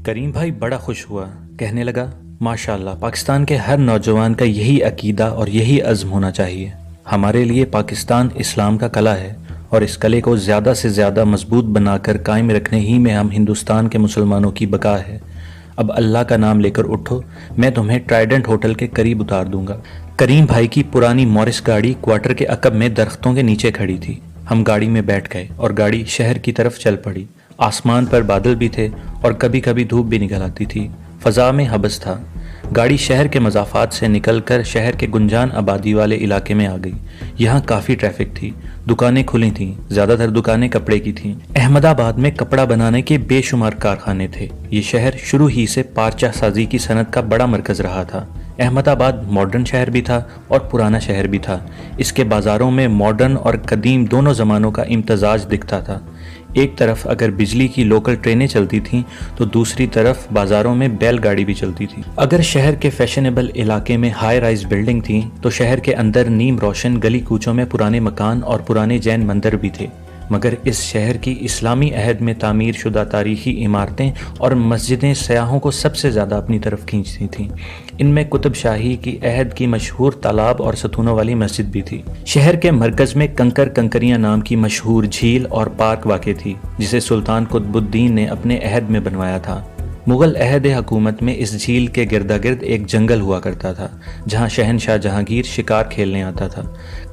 करीम भाई बड़ा खुश हुआ। कहने लगा, माशाल्लाह, पाकिस्तान के हर नौजवान का यही अकीदा और यही अज़्म होना चाहिए। हमारे लिए पाकिस्तान इस्लाम का कला है और इस कले को ज़्यादा से ज़्यादा मजबूत बनाकर कायम रखने ही में हम हिंदुस्तान के मुसलमानों की बका है। अब अल्लाह का नाम लेकर उठो, मैं तुम्हें ट्राइडेंट होटल के करीब उतार दूंगा। करीम भाई की पुरानी मॉरिस गाड़ी क्वार्टर के अकब में दरख्तों के नीचे खड़ी थी। हम गाड़ी में बैठ गए और गाड़ी शहर की तरफ चल पड़ी। आसमान पर बादल भी थे और कभी कभी धूप भी निकल आती थी। फ़ज़ा में हबस था। गाड़ी शहर के मज़ाफ़ात से निकलकर शहर के गुंजान आबादी वाले इलाके में आ गई। यहाँ काफ़ी ट्रैफिक थी, दुकानें खुली थीं, ज़्यादातर दुकानें कपड़े की थीं। अहमदाबाद में कपड़ा बनाने के बेशुमार कारखाने थे। ये शहर शुरू ही से पारचा साजी की सनत का बड़ा मरकज़ रहा था। अहमदाबाद मॉडर्न शहर भी था और पुराना शहर भी था। इसके बाज़ारों में मॉडर्न और कदीम दोनों ज़मानों का इम्तजाज दिखता था। एक तरफ अगर बिजली की लोकल ट्रेनें चलती थीं तो दूसरी तरफ बाज़ारों में बैलगाड़ी भी चलती थी। अगर शहर के फैशनेबल इलाके में हाई राइज बिल्डिंग थी तो शहर के अंदर नीम रोशन गली कूचों में पुराने मकान और पुराने जैन मंदिर भी थे। मगर इस शहर की इस्लामी अहद में तामीर शुदा तारीखी इमारतें और मस्जिदें सयाहों को सबसे ज़्यादा अपनी तरफ खींचती थीं। इनमें कुतुब शाही की अहद की मशहूर तालाब और सतूनों वाली मस्जिद भी थी। शहर के मरकज़ में कंकर कंकरियाँ नाम की मशहूर झील और पार्क वाक़ थी, जिसे सुल्तान कुतुबुद्दीन ने अपने अहद में बनवाया था। मुग़ल अहद हुकूमत में इस झील के गिरदा गिर्द एक जंगल हुआ करता था, जहाँ शहनशाह जहांगीर शिकार खेलने आता था।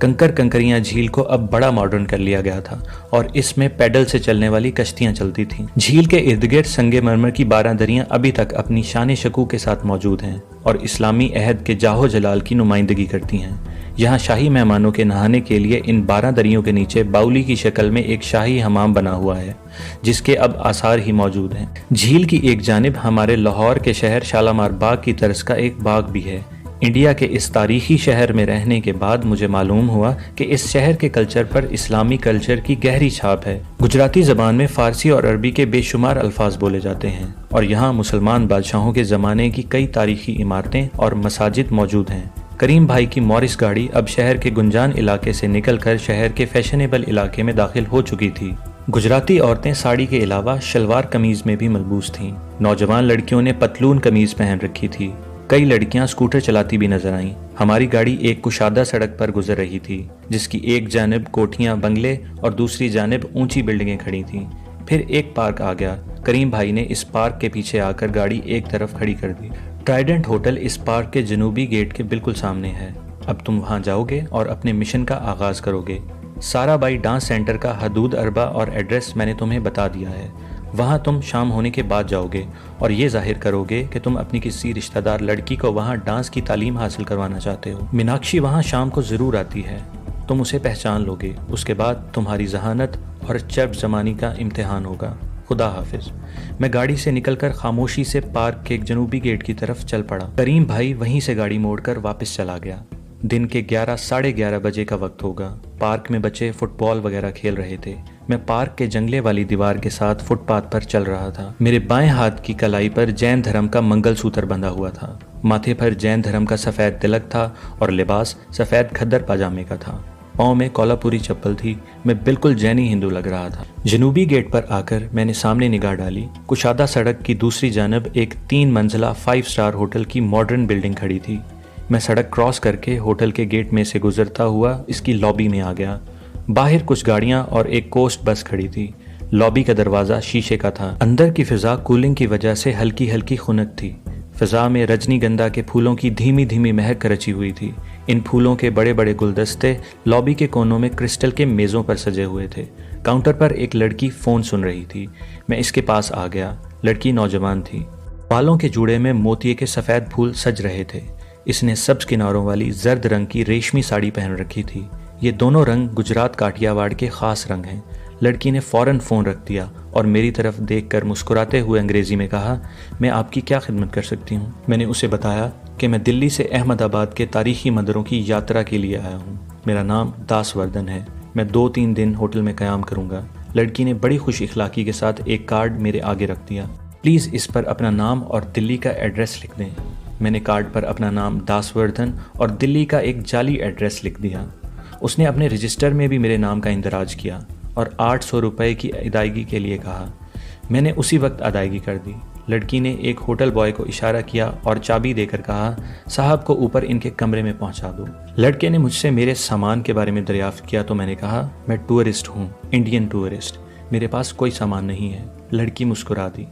कंकर कंकरियाँ झील को अब बड़ा मॉडर्न कर लिया गया था और इसमें पैडल से चलने वाली कश्तियाँ चलती थीं। झील के इर्द गिर्द संगे मरमर की 12 दरियाँ अभी तक अपनी शान शकू के साथ मौजूद हैं और इस्लामी अहद के जाहो जलाल की नुमाइंदगी करती हैं। यहाँ शाही मेहमानों के नहाने के लिए इन 12 दरियों के नीचे बाउली की शक्ल में एक शाही हमाम बना हुआ है, जिसके अब आसार ही मौजूद हैं। झील की एक जानिब हमारे लाहौर के शहर शालामार बाग की तर्ज का एक बाग भी है। इंडिया के इस तारीखी शहर में रहने के बाद मुझे मालूम हुआ कि इस शहर के कल्चर पर इस्लामी कल्चर की गहरी छाप है। गुजराती ज़बान में फ़ारसी और अरबी के बेशुमार अल्फाज बोले जाते हैं और यहाँ मुसलमान बादशाहों के ज़माने की कई तारीखी इमारतें और मसाजिद मौजूद हैं। करीम भाई की मॉरिस गाड़ी अब शहर के गुंजान इलाके से निकलकर शहर के फैशनेबल इलाके में दाखिल हो चुकी थी। गुजराती औरतें साड़ी के अलावा शलवार कमीज में भी मलबूस थीं। नौजवान लड़कियों ने पतलून कमीज पहन रखी थी। कई लड़कियां स्कूटर चलाती भी नजर आईं। हमारी गाड़ी एक कुशादा सड़क पर गुजर रही थी, जिसकी एक जानिब कोठियां, बंगले और दूसरी जानिब ऊंची बिल्डिंगें खड़ी थीं। फिर एक पार्क आ गया। करीम भाई ने इस पार्क के पीछे आकर गाड़ी एक तरफ खड़ी कर दी। ट्राइडेंट होटल इस पार्क के जनूबी गेट के बिल्कुल सामने है। अब तुम वहां जाओगे और अपने मिशन का आगाज करोगे। साराबाई डांस सेंटर का हदूद अरबा और एड्रेस मैंने तुम्हें बता दिया है। वहां तुम शाम होने के बाद जाओगे और ये जाहिर करोगे कि तुम अपनी किसी रिश्तेदार लड़की को वहां डांस की तालीम हासिल करवाना चाहते हो। मीनाक्षी वहां शाम को ज़रूर आती है, तुम उसे पहचान लोगे। उसके बाद तुम्हारी जहानत और चर्ब जमानी का इम्तिहान होगा। खुदा हाफिज। मैं गाड़ी से निकलकर खामोशी से पार्क के जनूबी गेट की तरफ चल पड़ा। करीम भाई वहीं से गाड़ी मोड़कर वापस चला गया। दिन के 11 साढ़े 11 बजे का वक्त होगा। पार्क में बच्चे फुटबॉल वगैरह खेल रहे थे। मैं पार्क के जंगले वाली दीवार के साथ फुटपाथ पर चल रहा था। मेरे बाएं हाथ की कलाई पर जैन धर्म का मंगलसूत्र बंधा हुआ था। माथे पर जैन धर्म का सफ़ेद तिलक था और लिबास सफ़ेद खद्दर पाजामे का था। पाँव में कोल्हापुरी चप्पल थी। मैं बिल्कुल जैनी हिंदू लग रहा था। जनूबी गेट पर आकर मैंने सामने निगाह डाली। कुशादा सड़क की दूसरी जानब एक 3 मंजिला 5 स्टार होटल की मॉडर्न बिल्डिंग खड़ी थी। मैं सड़क क्रॉस करके होटल के गेट में से गुजरता हुआ इसकी लॉबी में आ गया। बाहर कुछ गाड़ियां और एक कोस्ट बस खड़ी थी। लॉबी का दरवाज़ा शीशे का था। अंदर की फ़िज़ा कूलिंग की वजह से हल्की हल्की खुनक थी। फ़िज़ा में रजनीगंधा के फूलों की धीमी धीमी महक रची हुई थी। इन फूलों के बड़े बड़े गुलदस्ते लॉबी के कोनों में क्रिस्टल के मेज़ों पर सजे हुए थे। काउंटर पर एक लड़की फ़ोन सुन रही थी। मैं इसके पास आ गया। लड़की नौजवान थी। बालों के जूड़े में मोतिये के सफ़ेद फूल सज रहे थे। इसने सब्ज किनारों वाली जर्द रंग की रेशमी साड़ी पहन रखी थी। ये दोनों रंग गुजरात काठियावाड़ के ख़ास रंग हैं। लड़की ने फ़ौरन फ़ोन रख दिया और मेरी तरफ देखकर मुस्कुराते हुए अंग्रेज़ी में कहा, मैं आपकी क्या खिदमत कर सकती हूँ। मैंने उसे बताया कि मैं दिल्ली से अहमदाबाद के तारीख़ी मंदिरों की यात्रा के लिए आया हूँ। मेरा नाम दासवर्धन है। मैं 2-3 दिन होटल में क़याम करूँगा। लड़की ने बड़ी खुश इखलाकी के साथ एक कार्ड मेरे आगे रख दिया। प्लीज़ इस पर अपना नाम और दिल्ली का एड्रेस लिख दें। मैंने कार्ड पर अपना नाम दासवर्धन और दिल्ली का एक जाली एड्रेस लिख दिया। उसने अपने रजिस्टर में भी मेरे नाम का इंदराज किया और 800 रुपये की अदायगी के लिए कहा। मैंने उसी वक्त अदायगी कर दी। लड़की ने एक होटल बॉय को इशारा किया और चाबी देकर कहा, साहब को ऊपर इनके कमरे में पहुंचा दो। लड़के ने मुझसे मेरे सामान के बारे में दरियाफ्त किया तो मैंने कहा, मैं टूरिस्ट हूँ, इंडियन टूरिस्ट, मेरे पास कोई सामान नहीं है। लड़की मुस्कुरा दी।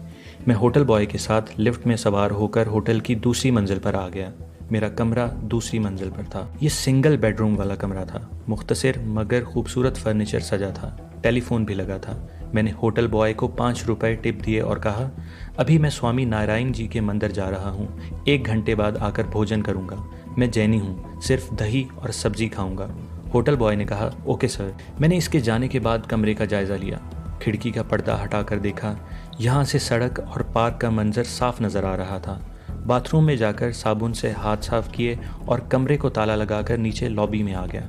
मैं होटल बॉय के साथ लिफ्ट में सवार होकर होटल की दूसरी मंजिल पर आ गया। मेरा कमरा दूसरी मंजिल पर था। ये सिंगल बेडरूम वाला कमरा था। मुख्तसर मगर खूबसूरत फर्नीचर सजा था। टेलीफोन भी लगा था। मैंने होटल बॉय को 5 रुपए टिप दिए और कहा, अभी मैं स्वामी नारायण जी के मंदिर जा रहा हूँ, 1 घंटे बाद आकर भोजन करूँगा। मैं जैनी हूँ, सिर्फ दही और सब्जी खाऊंगा। होटल बॉय ने कहा, ओके सर। मैंने इसके जाने के बाद कमरे का जायज़ा लिया। खिड़की का पर्दा हटाकर देखा। यहाँ से सड़क और पार्क का मंजर साफ नज़र आ रहा था। बाथरूम में जाकर साबुन से हाथ साफ किए और कमरे को ताला लगाकर नीचे लॉबी में आ गया।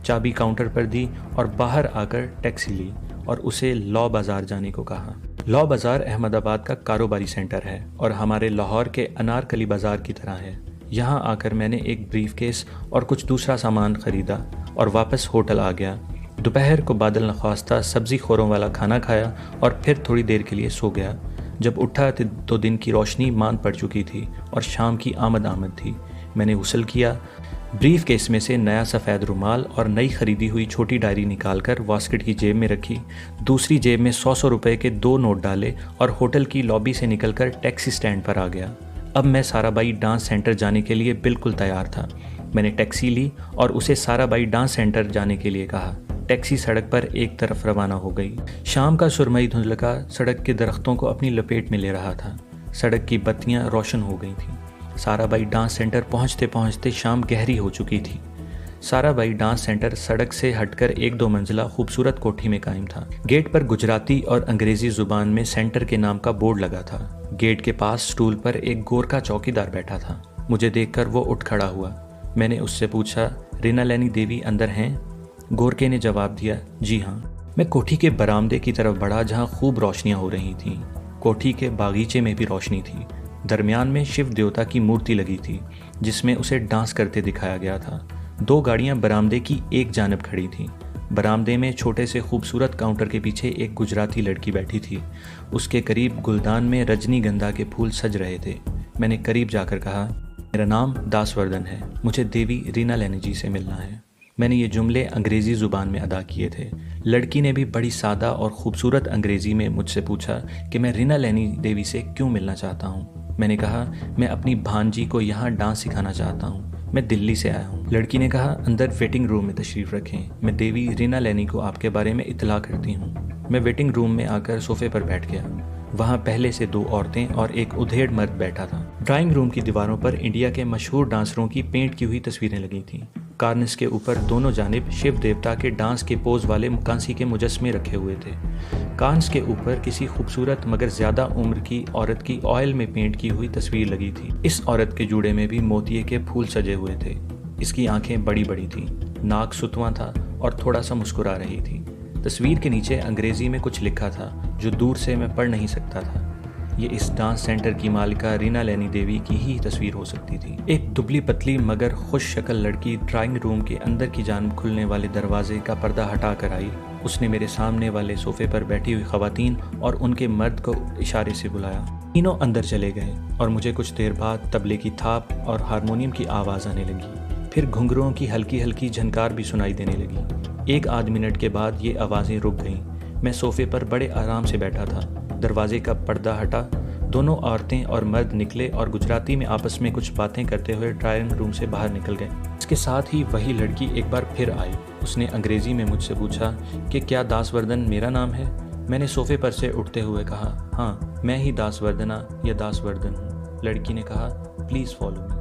चाबी काउंटर पर दी और बाहर आकर टैक्सी ली और उसे लॉ बाज़ार जाने को कहा। लॉ बाज़ार अहमदाबाद का कारोबारी सेंटर है और हमारे लाहौर के अनारकली बाज़ार की तरह है। यहाँ आकर मैंने एक ब्रीफकेस और कुछ दूसरा सामान ख़रीदा और वापस होटल आ गया। दोपहर को बादल नख्वास्ता सब्ज़ी खोरों वाला खाना खाया और फिर थोड़ी देर के लिए सो गया। जब उठा तो दिन की रोशनी मांद पड़ चुकी थी और शाम की आमद थी। मैंने गुस्ल किया। ब्रीफ केस में से नया सफ़ेद रुमाल और नई खरीदी हुई छोटी डायरी निकालकर वास्केट की जेब में रखी। दूसरी जेब में 100 रुपए के 2 नोट डाले और होटल की लॉबी से निकलकर टैक्सी स्टैंड पर आ गया। अब मैं साराबाई डांस सेंटर जाने के लिए बिल्कुल तैयार था। मैंने टैक्सी ली और उसे साराबाई डांस सेंटर जाने के लिए कहा। टैक्सी सड़क पर एक तरफ रवाना हो गई। शाम का सुरमई धुंधलका सड़क के दरख्तों को अपनी लपेट में ले रहा था। सड़क की बत्तियां रोशन हो गई थीं। साराबाई डांस सेंटर पहुंचते पहुंचते शाम गहरी हो चुकी थी। साराबाई डांस सेंटर सड़क से हटकर 1-2 मंजिला खूबसूरत कोठी में कायम था। गेट पर गुजराती और अंग्रेजी जुबान में सेंटर के नाम का बोर्ड लगा था। गेट के पास स्टूल पर एक गोरखा चौकीदार बैठा था। मुझे देखकर वो उठ खड़ा हुआ। मैंने उससे पूछा, रीनालैनी देवी अंदर हैं? गोरखे ने जवाब दिया, जी हाँ। मैं कोठी के बरामदे की तरफ बढ़ा जहाँ खूब रोशनियाँ हो रही थीं। कोठी के बागीचे में भी रोशनी थी। दरमियान में शिव देवता की मूर्ति लगी थी जिसमें उसे डांस करते दिखाया गया था। 2 गाड़ियाँ बरामदे की एक जानब खड़ी थीं। बरामदे में छोटे से खूबसूरत काउंटर के पीछे एक गुजराती लड़की बैठी थी। उसके करीब गुलदान में रजनीगंधा के फूल सज रहे थे। मैंने करीब जाकर कहा, मेरा नाम दासवर्धन है, मुझे देवी रीनालैनी जी से मिलना है। मैंने ये जुमले अंग्रेज़ी ज़ुबान में अदा किए थे। लड़की ने भी बड़ी सादा और ख़ूबसूरत अंग्रेज़ी में मुझसे पूछा कि मैं रीनालैनी देवी से क्यों मिलना चाहता हूँ। मैंने कहा, मैं अपनी भांजी को यहाँ डांस सिखाना चाहता हूँ, मैं दिल्ली से आया हूँ। लड़की ने कहा, अंदर वेटिंग रूम में तशरीफ़ रखें, मैं देवी रीनालैनी को आपके बारे में इत्तला करती हूँ। मैं वेटिंग रूम में आकर सोफ़े पर बैठ गया। वहाँ पहले से 2 औरतें और एक उधेड़ मर्द बैठा था। ड्राइंग रूम की दीवारों पर इंडिया के मशहूर डांसरों की पेंट की हुई तस्वीरें लगी थीं। कार्निस के ऊपर दोनों जानिब शिव देवता के डांस के पोज वाले कांसी के मुजस्मे रखे हुए थे। कांस के ऊपर किसी खूबसूरत मगर ज़्यादा उम्र की औरत की ऑयल में पेंट की हुई तस्वीर लगी थी। इस औरत के जूड़े में भी मोतिये के फूल सजे हुए थे। इसकी आंखें बड़ी बड़ी थीं, नाक सुतवां था और थोड़ा सा मुस्कुरा रही थी। तस्वीर के नीचे अंग्रेज़ी में कुछ लिखा था जो दूर से मैं पढ़ नहीं सकता था। ये इस डांस सेंटर की मालिका रीनालैनी देवी की ही तस्वीर हो सकती थी। एक दुबली पतली मगर खुश शक्ल लड़की ड्राइंग रूम के अंदर की जानिब खुलने वाले दरवाजे का पर्दा हटा कर आई। उसने मेरे सामने वाले सोफे पर बैठी हुई खवातीन और उनके मर्द को इशारे से बुलाया। तीनों अंदर चले गए और मुझे कुछ देर बाद तबले की थाप और हारमोनियम की आवाज़ आने लगी। फिर घुंघरुओं की हल्की हल्की झनकार भी सुनाई देने लगी। 1 आध मिनट के बाद ये आवाज़ें रुक गईं। मैं सोफे पर बड़े आराम से बैठा था। दरवाजे का पर्दा हटा, दोनों औरतें और मर्द निकले और गुजराती में आपस में कुछ बातें करते हुए ड्राइंग रूम से बाहर निकल गए। इसके साथ ही वही लड़की एक बार फिर आई। उसने अंग्रेज़ी में मुझसे पूछा कि क्या दासवर्धन मेरा नाम है। मैंने सोफे पर से उठते हुए कहा, हाँ, मैं ही दासवर्धना या दासवर्धन हूँ। लड़की ने कहा, प्लीज़ फॉलो मी।